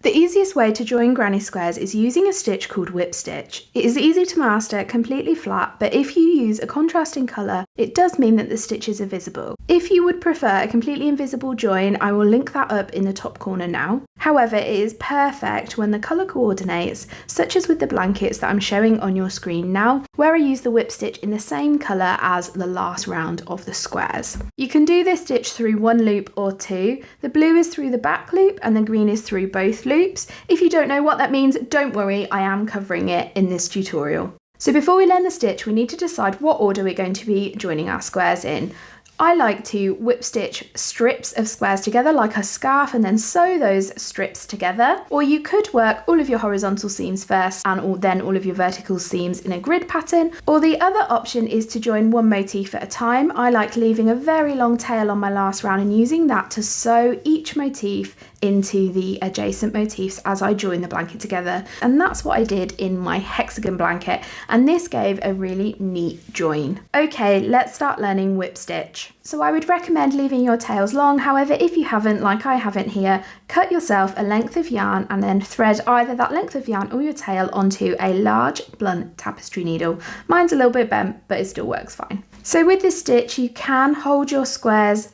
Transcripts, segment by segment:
The easiest way to join granny squares is using a stitch called Whipstitch. It is easy to master, completely flat, but if you use a contrasting colour, it does mean that the stitches are visible. If you would prefer a completely invisible join, I will link that up in the top corner now. However, it is perfect when the colour coordinates, such as with the blankets that I'm showing on your screen now, where I use the Whipstitch in the same colour as the last round of the squares. You can do this stitch through one loop or two. The blue is through the back loop and the green is through both loops. If you don't know what that means, don't worry, I am covering it in this tutorial. So before we learn the stitch, we need to decide what order we're going to be joining our squares in. I like to whip stitch strips of squares together like a scarf and then sew those strips together. Or you could work all of your horizontal seams first and then all of your vertical seams in a grid pattern. Or the other option is to join one motif at a time. I like leaving a very long tail on my last round and using that to sew each motif into the adjacent motifs as I join the blanket together. And that's what I did in my hexagon blanket, and this gave a really neat join. Okay, let's start learning whip stitch. So I would recommend leaving your tails long. However, if you haven't, like I haven't here, cut yourself a length of yarn and then thread either that length of yarn or your tail onto a large blunt tapestry needle. Mine's a little bit bent, but it still works fine. So with this stitch, you can hold your squares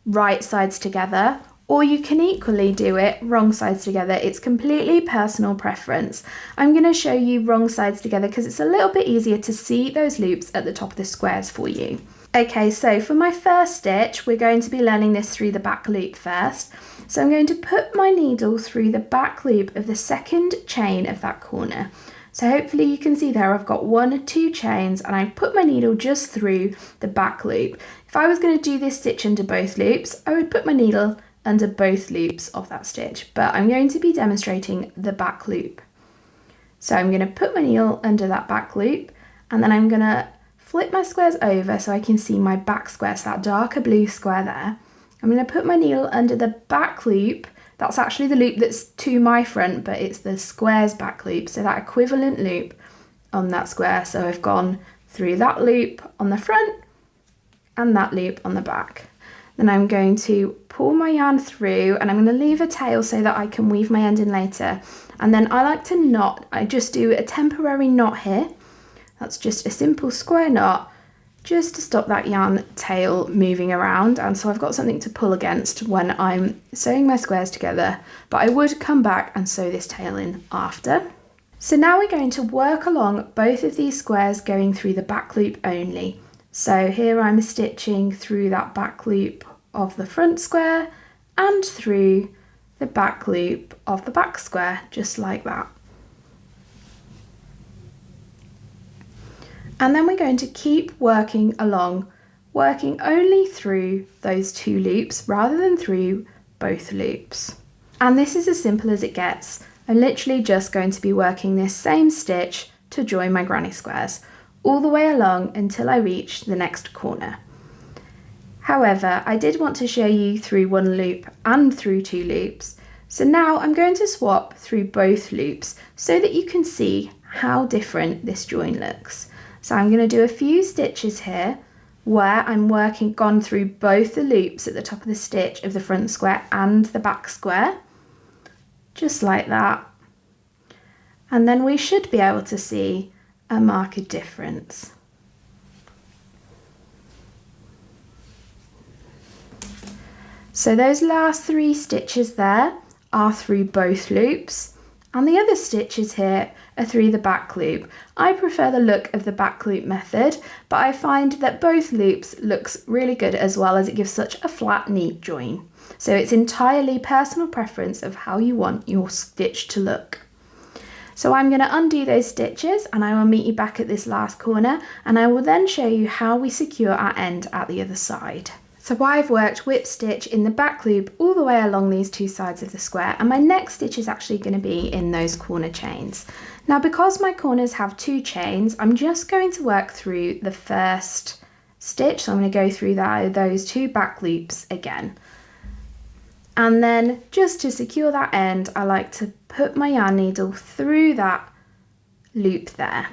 right sides together, or you can equally do it wrong sides together. It's completely personal preference. I'm going to show you wrong sides together because it's a little bit easier to see those loops at the top of the squares for you. Okay, so for my first stitch, we're going to be learning this through the back loop first. So I'm going to put my needle through the back loop of the second chain of that corner. So hopefully you can see there I've got 1 or 2 chains and I've put my needle just through the back loop. If I was going to do this stitch under both loops, I would put my needle under both loops of that stitch, but I'm going to be demonstrating the back loop. So I'm going to put my needle under that back loop and then I'm going to flip my squares over so I can see my back square, so that darker blue square there. I'm going to put my needle under the back loop. That's actually the loop that's to my front, but it's the square's back loop, so that equivalent loop on that square. So I've gone through that loop on the front and that loop on the back. Then I'm going to pull my yarn through and I'm going to leave a tail so that I can weave my end in later. And then I like to knot. I just do a temporary knot here. That's just a simple square knot just to stop that yarn tail moving around. And so I've got something to pull against when I'm sewing my squares together, but I would come back and sew this tail in after. So now we're going to work along both of these squares going through the back loop only. So here I'm stitching through that back loop of the front square and through the back loop of the back square, just like that. And then we're going to keep working along, working only through those 2 loops rather than through both loops. And this is as simple as it gets. I'm literally just going to be working this same stitch to join my granny squares all the way along until I reach the next corner. However, I did want to show you through 1 loop and through 2 loops. So now I'm going to swap through both loops so that you can see how different this join looks. So I'm going to do a few stitches here where I'm gone through both the loops at the top of the stitch of the front square and the back square, just like that. And then we should be able to see a marked difference. So those last 3 stitches there are through both loops, and the other stitches here are through the back loop. I prefer the look of the back loop method, but I find that both loops looks really good as well, as it gives such a flat, neat join. So it's entirely personal preference of how you want your stitch to look. So I'm going to undo those stitches and I will meet you back at this last corner, and I will then show you how we secure our end at the other side. So I've worked whip stitch in the back loop all the way along these 2 sides of the square, and my next stitch is actually going to be in those corner chains. Now, because my corners have 2 chains, I'm just going to work through the first stitch. So I'm going to go through those 2 back loops again. And then just to secure that end, I like to put my yarn needle through that loop there.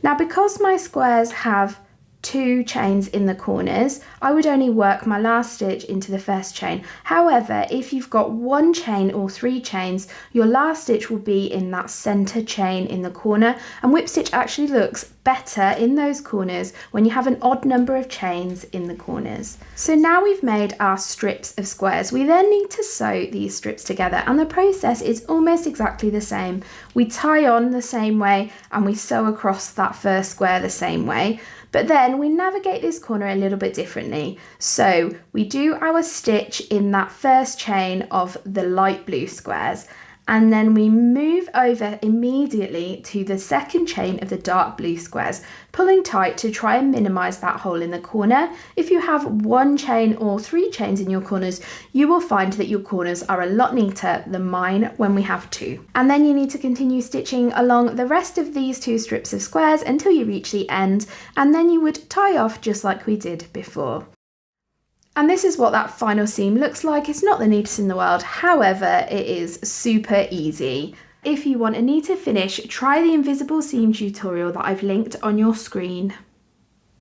Now, because my squares have 2 chains in the corners, I would only work my last stitch into the first chain. However, if you've got 1 chain or 3 chains, your last stitch will be in that center chain in the corner, and Whipstitch actually looks better in those corners when you have an odd number of chains in the corners. So now we've made our strips of squares. We then need to sew these strips together, and the process is almost exactly the same. We tie on the same way and we sew across that first square the same way, but then we navigate this corner a little bit differently. So we do our stitch in that first chain of the light blue squares, and then we move over immediately to the second chain of the dark blue squares, pulling tight to try and minimize that hole in the corner. If you have 1 chain or 3 chains in your corners, you will find that your corners are a lot neater than mine when we have 2. And then you need to continue stitching along the rest of these 2 strips of squares until you reach the end, and then you would tie off just like we did before. And this is what that final seam looks like. It's not the neatest in the world, however, it is super easy. If you want a neater finish, try the invisible seam tutorial that I've linked on your screen.